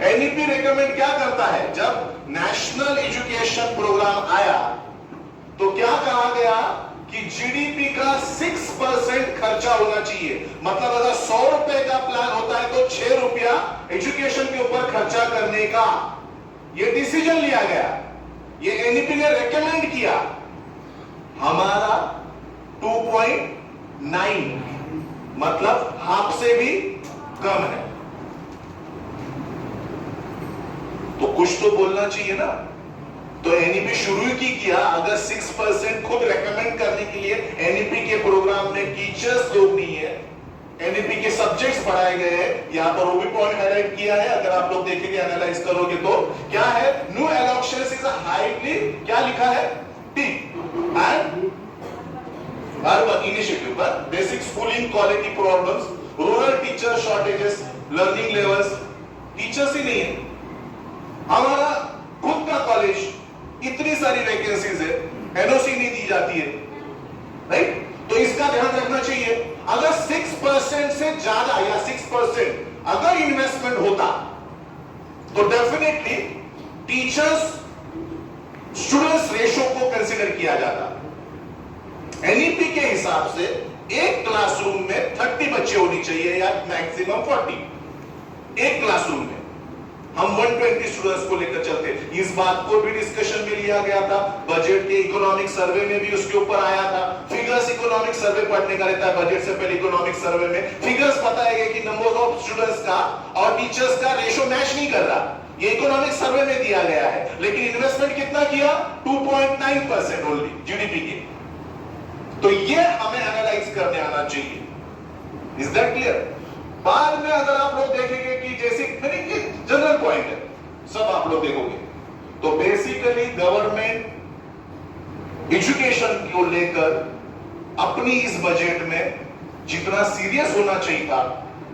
NEP recommend क्या करता है? जब नेशनल एजुकेशन प्रोग्राम आया तो क्या कहा गया कि जीडीपी का 6% खर्चा होना चाहिए। मतलब अगर 100 रुपए का प्लान होता है तो 6 रुपया एजुकेशन के ऊपर खर्चा करने का यह डिसीजन लिया गया। ये एनईपी ने रेकमेंड किया। हमारा 2.9 मतलब हाफ से भी कम है। तो कुछ तो बोलना चाहिए ना। तो एनईपी शुरू ही किया। अगर 6% खुद रेकमेंड करने के लिए एनईपी के प्रोग्राम में टीचर्स लोग नहीं है, एनईपी के सब्जेक्ट्स पढ़ाए गए हैं। यहां पर वो भी पॉइंट हाईलाइट किया है। अगर आप लोग देखेंगे, एनालाइज करोगे तो क्या है? न्यू एलोकेशंस इज हाईली, क्या लिखा है? टी एंड अर्बन इनिशिएटिव पर basic schooling quality problems, rural teacher shortages, learning levels. Teachers ही नहीं है। हमारा खुद का कॉलेज, इतनी सारी वैकेंसीज है, एनओसी नहीं दी जाती है, राइट? तो इसका ध्यान रखना चाहिए। अगर 6% से ज्यादा या 6% अगर इन्वेस्टमेंट होता तो डेफिनेटली टीचर्स स्टूडेंट्स रेशो को कंसीडर किया जाता। एनईपी के हिसाब से एक क्लासरूम में 30 बच्चे होनी चाहिए या मैक्सिमम 40 एक क्लासरूम में। हम 120 स्टूडेंट्स को लेकर चलते। इस बात को भी डिस्कशन में लिया गया था। बजट के इकोनॉमिक सर्वे में भी उसके ऊपर आया था। फिगर्स इकोनॉमिक सर्वे पढ़ने का रहता है। बजट से पहले इकोनॉमिक सर्वे में फिगर्स बताए गए कि नंबर ऑफ स्टूडेंट्स का और टीचर्स का रेशो मैच नहीं कर रहा। ये इकोनॉमिक सर्वे में दिया गया है। लेकिन इन्वेस्टमेंट कितना किया? 2.9% ओनली जीडीपी के। तो ये हमें एनालाइज करने आना चाहिए। Is that clear? बाद में अगर आप लोग देखेंगे कि जैसे जनरल पॉइंट है, सब आप लोग देखोगे तो बेसिकली गवर्नमेंट एजुकेशन को लेकर अपनी इस बजट में जितना सीरियस होना चाहिए था,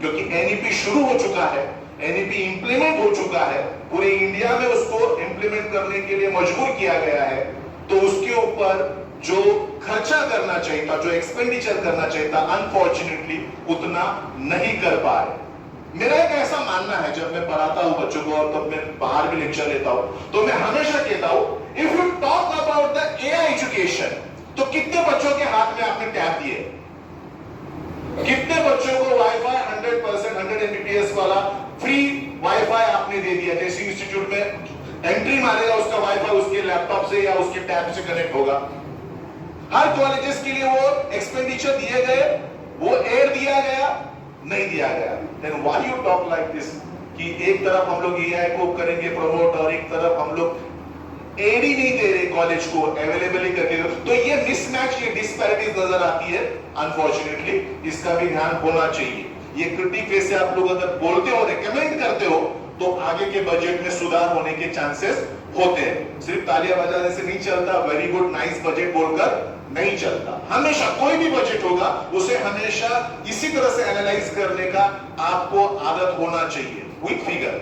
क्योंकि एनईपी शुरू हो चुका है, एनईपी इंप्लीमेंट हो चुका है, पूरे इंडिया में उसको इंप्लीमेंट करने के लिए मजबूर किया गया है, तो उसके ऊपर जो खर्चा करना चाहिए था, जो एक्सपेंडिचर करना चाहिए था, अनफॉर्चुनेटली उतना नहीं कर पा रहे। मेरा एक ऐसा मानना है, जब मैं पढ़ाता हूं बच्चों को और तब मैं बाहर भी लेक्चर लेता हूं, तो मैं हमेशा कहता हूं, if you talk about the AI education, तो कितने बच्चों के हाथ में आपने टैब दिए? कितने बच्चों को वाईफाई 100% 100 एमबीपीएस वाला फ्री वाईफाई आपने दे दिया? जैसे इंस्टीट्यूट में एंट्री मारेगा, उसका वाईफाई उसके लैपटॉप से या उसके टैब से कनेक्ट होगा। हर कॉलेजेस के लिए वो एक्सपेंडिचर दिए गए, वो एयर दिया गया, नहीं दिया गया। Then why you talk like this कि एक तरफ हम लोग एआई को करेंगे प्रमोट और एक तरफ हम लोग एड ही नहीं दे रहे कॉलेज को अवेलेबल ही करके। तो ये मिसमैच, ये डिस्पैरिटीज नजर आती है अनफॉर्चुनेटली। इसका भी ध्यान होना चाहिए। ये क्रिटिक वे से आप लोग अगर बोलते हो, रेकमेंड करते हो, तो आगे के बजट में सुधार होने के चांसेस होते हैं। सिर्फ तालियां बजाने से नहीं चलता, वेरी गुड नाइस बजट बोलकर नहीं चलता। हमेशा कोई भी बजट होगा उसे हमेशा इसी तरह से एनालाइज करने का आपको आदत होना चाहिए विद फिगर।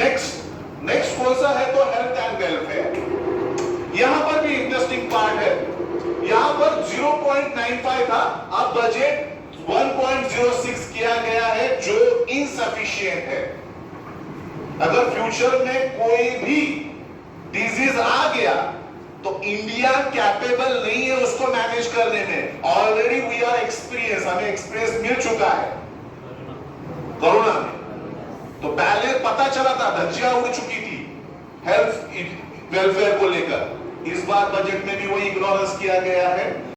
नेक्स्ट कौन सा है? तो हेल्थ एंड वेलफेयर। यहां पर भी इंटरेस्टिंग पार्ट है। यहां पर 0.95 था, अब बजट 1.06 किया गया है, जो इनसफिशिएंट है। अगर फ्यूचर में कोई भी डिजीज आ गया तो इंडिया कैपेबल नहीं है उसको मैनेज करने में। ऑलरेडी वी आर एक्सपीरियंस, हमें एक्सपीरियंस मिल चुका है कोरोना में। तो पहले पता चला था, धज्जियां उड़ चुकी थी हेल्थ वेलफेयर को लेकर। इस बार बजट में भी वही इग्नोरेंस किया गया है।